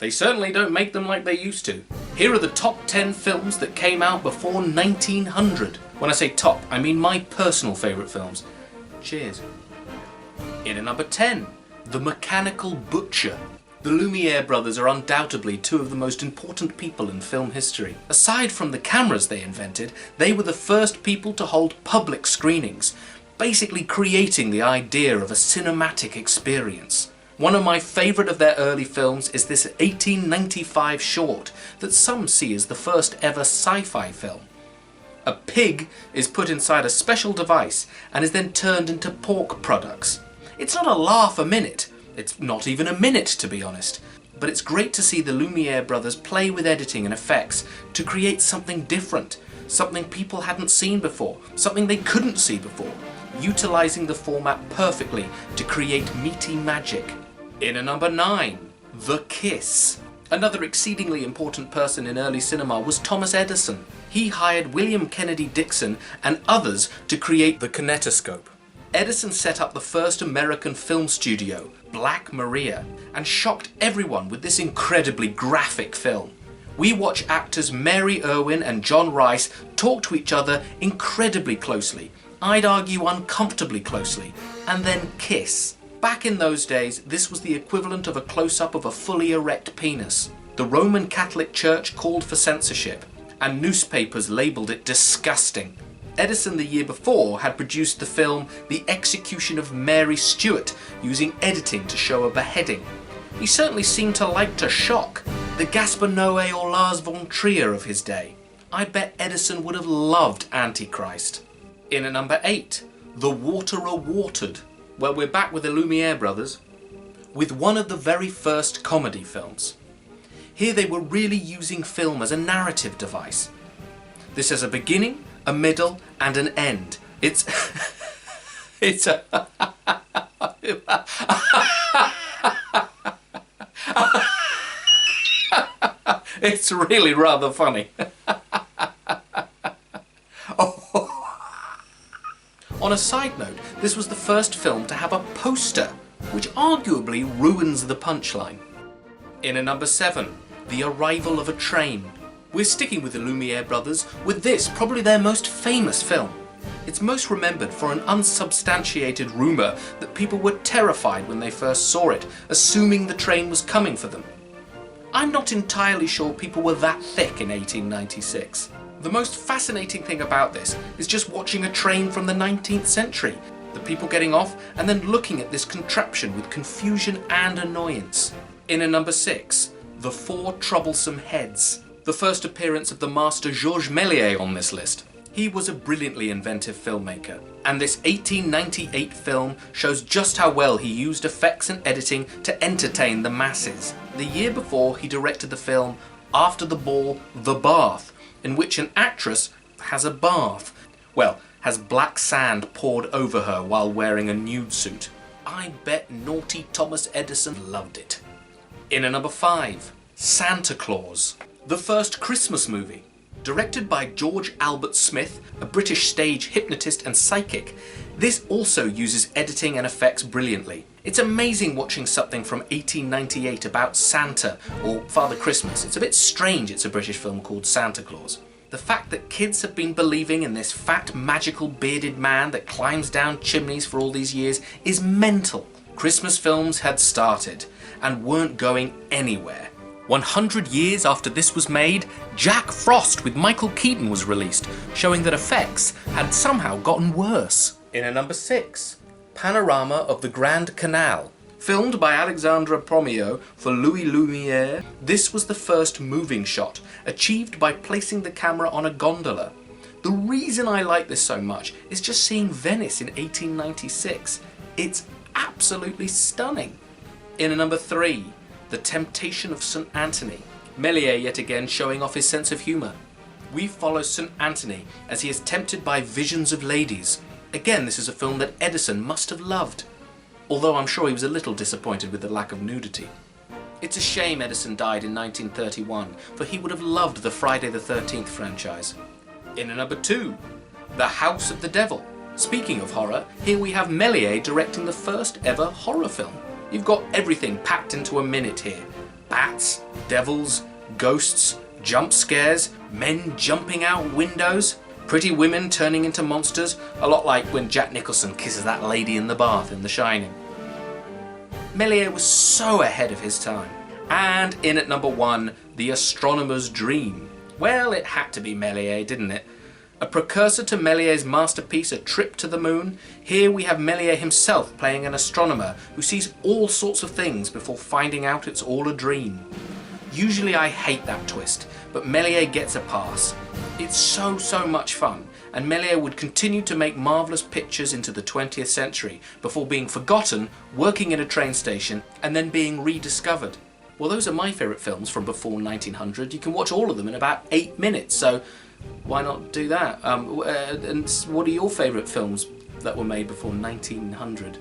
They certainly don't make them like they used to. Here are the top 10 films that came out before 1900. When I say top, I mean my personal favourite films. Cheers. In at number 10, The Mechanical Butcher. The Lumiere brothers are undoubtedly two of the most important people in film history. Aside from the cameras they invented, they were the first people to hold public screenings, basically creating the idea of a cinematic experience. One of my favourite of their early films is this 1895 short that some see as the first ever sci-fi film. A pig is put inside a special device and is then turned into pork products. It's not a laugh a minute, it's not even a minute to be honest, but it's great to see the Lumiere brothers play with editing and effects to create something different, something people hadn't seen before, something they couldn't see before, utilising the format perfectly to create meaty magic. In at number 9, The Kiss. Another exceedingly important person in early cinema was Thomas Edison. He hired William Kennedy Dixon and others to create the kinetoscope. Edison set up the first American film studio, Black Maria, and shocked everyone with this incredibly graphic film. We watch actors Mary Irwin and John Rice talk to each other incredibly closely, I'd argue uncomfortably closely, and then kiss. Back in those days, this was the equivalent of a close-up of a fully erect penis. The Roman Catholic Church called for censorship, and newspapers labelled it disgusting. Edison the year before had produced the film The Execution of Mary Stuart, using editing to show a beheading. He certainly seemed to like to shock, the Gaspar Noé or Lars von Trier of his day. I bet Edison would have loved Antichrist. In at number 8, The Waterer Watered. Well, we're back with the Lumiere brothers, with one of the very first comedy films. Here they were really using film as a narrative device. This has a beginning, a middle, and an end. It's it's really rather funny. On a side note, this was the first film to have a poster, which arguably ruins the punchline. In at number 7, The Arrival of a Train. We're sticking with the Lumiere brothers with this, probably their most famous film. It's most remembered for an unsubstantiated rumour that people were terrified when they first saw it, assuming the train was coming for them. I'm not entirely sure people were that thick in 1896. The most fascinating thing about this is just watching a train from the 19th century, the people getting off and then looking at this contraption with confusion and annoyance. In at number 6, The Four Troublesome Heads. The first appearance of the master Georges Méliès on this list. He was a brilliantly inventive filmmaker, and this 1898 film shows just how well he used effects and editing to entertain the masses. The year before, he directed the film After the Ball, The Bath, in which an actress has a bath. Well, has black sand poured over her while wearing a nude suit. I bet naughty Thomas Edison loved it. In at number 5, Santa Claus. The first Christmas movie. Directed by George Albert Smith, a British stage hypnotist and psychic, this also uses editing and effects brilliantly. It's amazing watching something from 1898 about Santa, or Father Christmas. It's a bit strange it's a British film called Santa Claus. The fact that kids have been believing in this fat, magical, bearded man that climbs down chimneys for all these years is mental. Christmas films had started, and weren't going anywhere. 100 years after this was made, Jack Frost with Michael Keaton was released, showing that effects had somehow gotten worse. In at number 6, Panorama of the Grand Canal. Filmed by Alexandre Pommier for Louis Lumiere, this was the first moving shot, achieved by placing the camera on a gondola. The reason I like this so much is just seeing Venice in 1896. It's absolutely stunning. In at number 3, The Temptation of St. Anthony. Méliès yet again showing off his sense of humour. We follow St. Anthony as he is tempted by visions of ladies. Again, this is a film that Edison must have loved, although I'm sure he was a little disappointed with the lack of nudity. It's a shame Edison died in 1931, for he would have loved the Friday the 13th franchise. In at number 2, The House of the Devil. Speaking of horror, here we have Méliès directing the first ever horror film. You've got everything packed into a minute here. bats, devils, ghosts, jump scares, men jumping out windows, pretty women turning into monsters, a lot like when Jack Nicholson kisses that lady in the bath in The Shining. Méliès was so ahead of his time. And in at number 1, The Astronomer's Dream. Well, it had to be Méliès, didn't it? A precursor to Méliès's masterpiece, A Trip to the Moon, here we have Méliès himself playing an astronomer who sees all sorts of things before finding out it's all a dream. Usually I hate that twist, but Méliès gets a pass. It's so much fun, and Méliès would continue to make marvellous pictures into the 20th century before being forgotten, working in a train station, and then being rediscovered. Well, those are my favourite films from before 1900. You can watch all of them in about 8 minutes, so why not do that? And what are your favourite films that were made before 1900?